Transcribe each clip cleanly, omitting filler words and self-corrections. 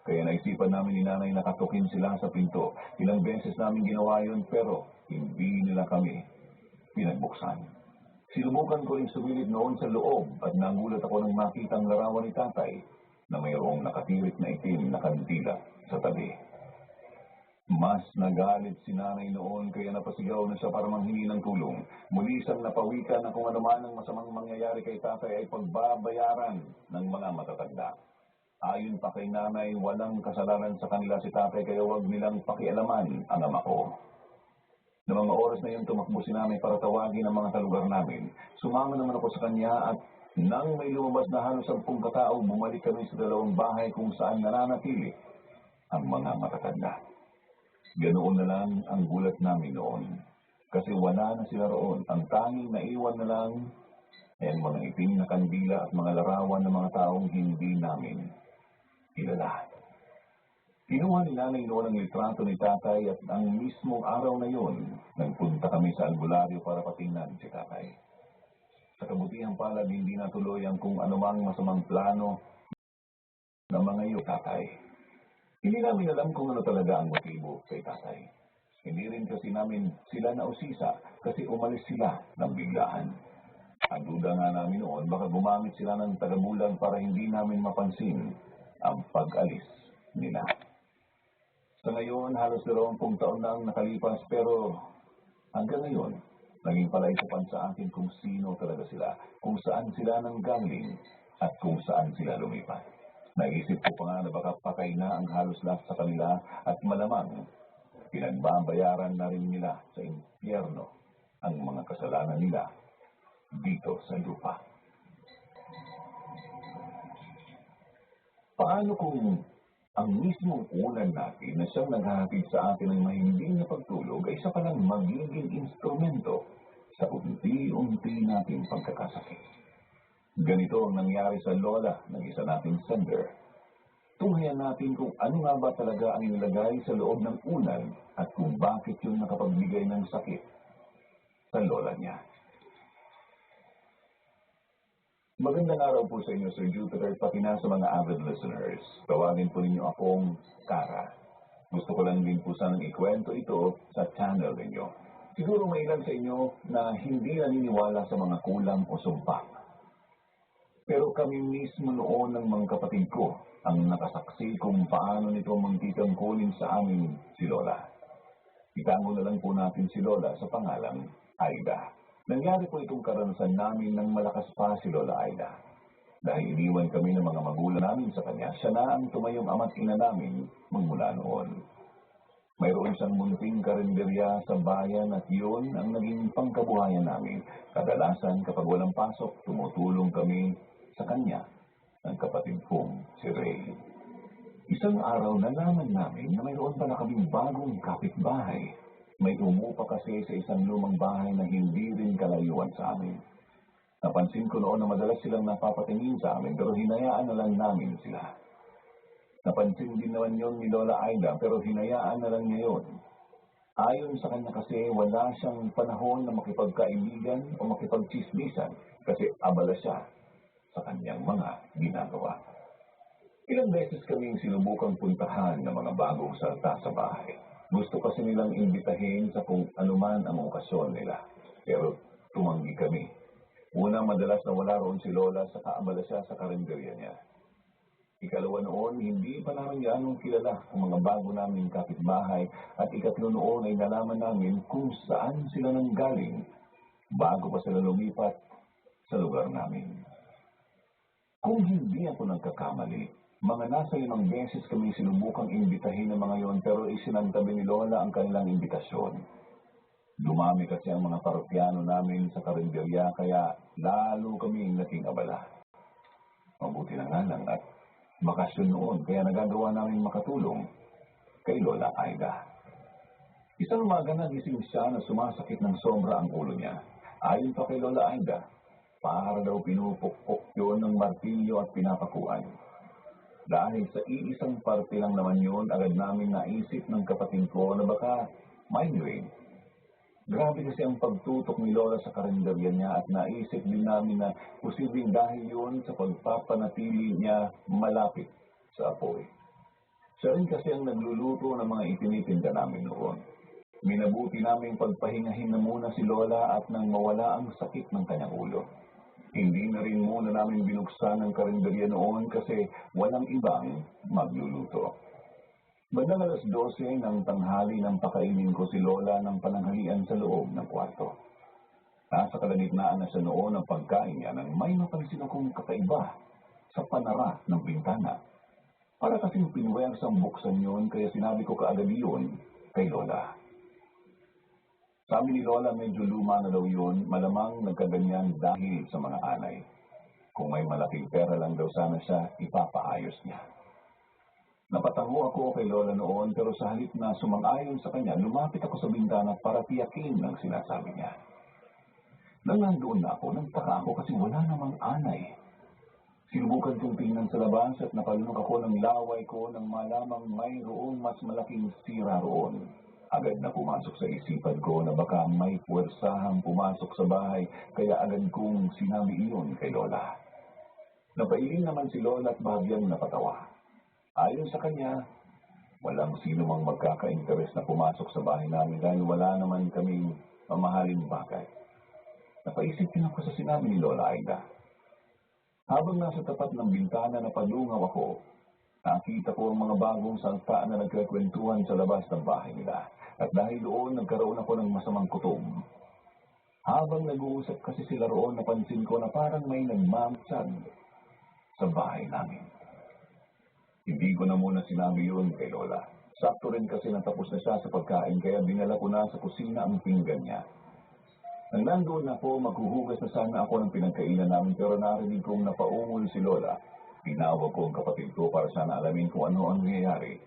Kaya naisipan namin ni nanay na katukin sila sa pinto. Ilang beses namin ginawa yun pero hindi nila kami pinagbuksan. Sinubukan ko rin sumilip noon sa loob at nagulat ako nang makitang larawan ni tatay na mayroong nakatirik na itim na kandila sa tabi. Mas nagalit si nanay noon kaya napasigaw na siya para manghingi ng tulong. Muli siyang napawikan na kung ano man ang masamang mangyayari kay tatay ay pagbabayaran ng mga matatanda. Ayon pa kay nanay, walang kasalanan sa kanila si tatay kaya huwag nilang pakialaman ang ama ko. Noong mga oras na yun, tumakbo si nanay para tawagin ang mga talugar namin. Sumama naman ako sa kanya at nang may lumabas na halos 10 katao, bumalik kami sa dalawang bahay kung saan nananatili ang mga matatanda. Ganoon na lang ang gulat namin noon. Kasi wala na sila roon. Ang tanging naiwan na lang ay ang mga itim na kandila at mga larawan ng mga taong hindi namin kilala. Kinuha ni nanay noon ang litrato ni tatay at ang mismong araw na yun, nagpunta kami sa albularyo para patingnan si tatay. Sa kabutihang palad, hindi natuloy ang kung anumang masamang plano ng mga iyo, tatay. Hindi namin alam kung ano talaga ang motibo kay tatay. Hindi rin kasi namin sila nausisa kasi umalis sila ng biglaan. Ang duda nga namin noon, baka gumamit sila ng tagabulan para hindi namin mapansin ang pag-alis nila. Sa ngayon, halos 20 taon na ang nakalipas pero hanggang ngayon, naging palaisipan sa akin kung sino talaga sila, kung saan sila nanggaling at kung saan sila lumipat. Naisip ko pa nga na baka patay na ang halos lahat sa kanila at malamang pinagbabayaran na rin nila sa impyerno ang mga kasalanan nila dito sa lupa. Paano kung ang mismong unan natin na siyang naghahatid sa atin ng mahimbing na pagtulog ay siya palang magiging instrumento sa unti-unti nating pagkakasakit? Ganito ang nangyari sa lola ng isa nating sender. Tunghayan natin kung ano nga ba talaga ang inilagay sa loob ng unan at kung bakit yun nakapagbigay ng sakit sa lola niya. Magandang araw po sa inyo, Sir Jupiter, pati na sa mga avid listeners. Tawagin po ninyo akong Kara. Gusto ko lang din po sanang ikwento ito sa channel ninyo. Siguro may ilan sa inyo na hindi naniniwala sa mga kulam o sumpa. Pero kami mismo noon ng mga kapatid ko ang nakasaksi kung paano nito mangtitangkulin sa amin si Lola. Itango na lang po natin si Lola sa pangalang Aida. Nangyari po itong karanasan namin nang malakas pa si Lola Aida. Dahil iniwan kami ng mga magulang namin sa kanya, siya na ang tumayong ama't ina namin magmula noon. Mayroon siyang munting karinderya sa bayan at yun ang naging pangkabuhayan namin. Kadalasan kapag walang pasok, tumutulong kami sa kanya ng kapatid kong si Ray. Isang araw nalaman namin na mayroon pala kaming bagong kapitbahay. May umupa kasi sa isang lumang bahay na hindi rin kalayuan sa amin. Napansin ko noon na madalas silang napapatingin sa amin pero hinayaan na lang namin sila. Napansin din naman yun ni Lola Aida pero hinayaan na lang niya yun. Ayon sa kanya kasi wala siyang panahon na makipagkaibigan o makipagchismisan kasi abala siya sa kanyang mga ginagawa. Ilang beses kaming sinubukang puntahan ng mga bagong salta sa bahay. Gusto kasi nilang imbitahin sa kung anuman ang okasyon nila. Pero tumanggi kami. Una, madalas na wala roon si Lola sa kaabala siya sa karinderya niya. Ikalawa noon, hindi pa namin ganong kilala ang mga bago naming kapitbahay at ikatlo noon ay nalaman namin kung saan sila nanggaling bago pa sila lumipat sa lugar namin. Kung hindi ako nagkakamali, mga nasa 5 beses kami sinubukang imbitahin ng mga yon pero isinantabi ni Lola ang kanilang imbitasyon. Dumami kasi ang mga parokyano namin sa karinderya kaya lalo kaming naging abala. Mabuti na nga lang at bakasyon noon kaya nagagawa namin makatulong kay Lola Aida. Isang umaga nagising siya na sumasakit ng sobra ang ulo niya. Ayon pa kay Lola Aida, para daw pinupukpok yun ng martilyo at pinapakuan. Dahil sa iisang parte lang naman yun, agad namin naisip ng kapatid ko na baka migraine. Grabe kasi ang pagtutok ni Lola sa karinderya niya at naisip din namin na posibleng dahil yun sa pagpapanatili niya malapit sa apoy. Siya rin kasi ang nagluluto ng mga itinitinda namin noon. Minabuti naming pagpahingahin na muna si Lola at nang mawala ang sakit ng kanyang ulo. Hindi na rin muna namin binuksan ang karinderya noon kasi walang ibang magluluto. Bandang alas 12 ng tanghali nang pakainin ko si Lola ng pananghalian sa loob ng kwarto. Nasa kalagitnaan na siya noon ng pagkain niya nang may napansin akong kakaiba sa panara ng bintana. Para kasing pinwersang buksan yun kaya sinabi ko kaagad yun kay Lola. Sabi ni Lola medyo luma na daw yun, malamang nagkaganyan dahil sa mga anay. Kung may malaking pera lang daw sana siya, ipapaayos niya. Napatango ako kay Lola noon pero sa halip na sumang-ayon sa kanya, lumapit ako sa bintana para tiyakin ang sinasabi niya. Nang nandoon na ako, nagtaka ako kasi wala namang anay. Sinubukan kong tingnan sa labas at napalunok ako ng laway ko nang malamang mayroong mas malaking sira roon. Agad na pumasok sa isipan ko na baka may puwersahang pumasok sa bahay kaya agad kong sinabi iyon kay Lola. Napailing naman si Lola at bahagyang napatawa. Ayon sa kanya, walang sino mang magkaka-interes na pumasok sa bahay namin dahil wala naman kaming mamahaling bagay. Napaisip din ako sa sinabi ni Lola Aida. Habang nasa tapat ng bintana na padungaw ako, nakita ko ang mga bagong salta na nagkakwentuhan sa labas ng bahay nila. At dahil doon, nagkaroon ako ng masamang kutom. Habang nag-uusap kasi sila roon, napansin ko na parang may nagmamansag sa bahay namin. Hindi ko na muna sinabi yun kay Lola. Sakto rin kasi natapos na siya sa pagkain kaya dinala ko na sa kusina ang pinggan niya. Nang nandoon ako, maghuhugas na sana ako ng pinagkainan namin pero narinig kong napaungol si Lola. Tinawag ko ang kapatid ko para sana alamin kung ano ang nangyayari.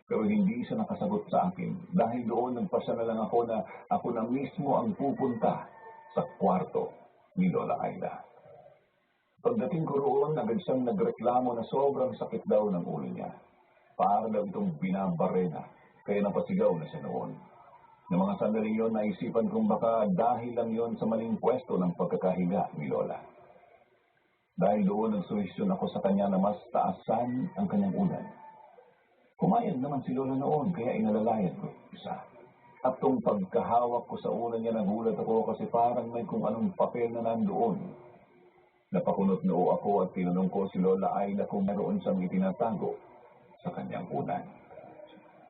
Pero hindi siya nakasagot sa akin. Dahil doon, nagpasya na lang ako na ako na mismo ang pupunta sa kwarto ni Lola Aida. Pagdating ko roon, agad siyang nagreklamo na sobrang sakit daw ng ulo niya. Para daw itong binabarena, kaya napasigaw na siya noon. Ng mga sandaling yon, naisipan kong baka dahil lang yon sa maling pwesto ng pagkakahiga ni Lola. Dahil doon, nagsuhisyon ako sa kanya na mas taasan ang kanyang unan. Kumayag naman si Lola noon, kaya inalalayan ko isa. At tong pagkahawak ko sa unan niya, nagulat ako kasi parang may kung anong papel na nandoon. Napakunot noo ako at tinanong ko si Lola Aida kung meron siyang itinatago sa kanyang unan.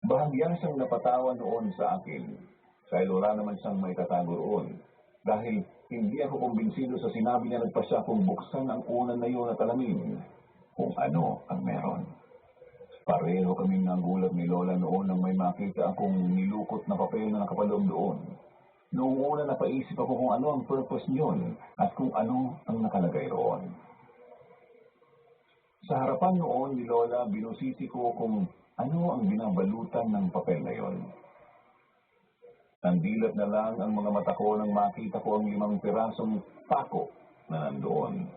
Bahagya siyang napatawa noon sa akin, dahil wala naman siyang may tatago roon. Dahil hindi ako kumbinsido sa sinabi niya, nagpasya kong buksan ang unan na yun at alamin kung ano ang meron. Pareho kaming nagulat ni Lola noon nang may makita akong nilukot na papel na nakapaloob doon. Noong una napaisip ako kung ano ang purpose niyon at kung ano ang nakalagay roon. Sa harapan noon ni Lola, binusisi ko kung ano ang binabalutan ng papel na yon. Nandilat na lang ang mga mata ko nang makita ko ang 5 pirasong pako na nandoon.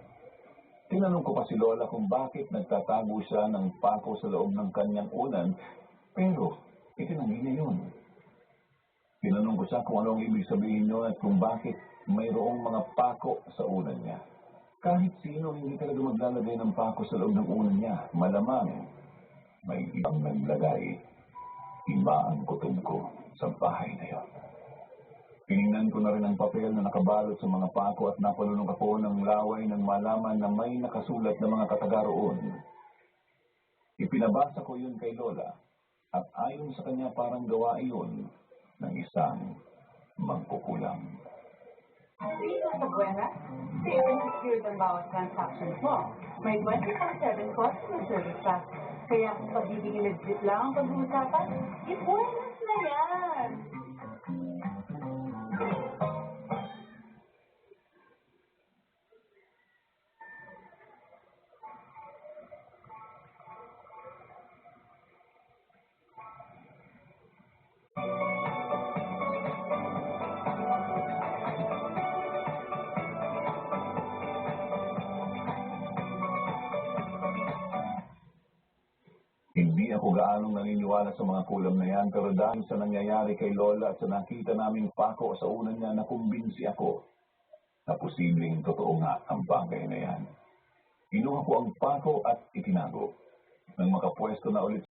Tinanong ko pa si Lola kung bakit nagtatago siya ng pako sa loob ng kanyang unan, pero itinanggi niya yun. Tinanong ko siya kung ano ang ibig sabihin yun at kung bakit mayroong mga pako sa unan niya. Kahit sino hindi talaga maglalagay ng pako sa loob ng unan niya, malamang may ibang naglagay. Iba ang kutob ko sa bahay na yon. Tiningnan ko na rin ang papel na nakabalot sa mga pako at napalunok ako ng laway nang malaman na may nakasulat na mga katagaroon. Ipinabasa ko yun kay Lola at ayon sa kanya parang gawa iyon ng isang mangkukulam. Dito sa Buena, safe and secured ang bawat transactions mo. May 24/7 customer service pa. Kaya kung pagiging legit lang ang pag-uusapan, ibuenas na yan! Hindi ako gaanong naniniwala sa mga kulam na yan, pero dahil sa nangyayari kay Lola at sa nakita naming pako sa unan niya, nakumbinsi ako na posibleng totoo nga ang bagay na yan. Kinuha ko ang pako at itinago. Nang makapwesto na ulit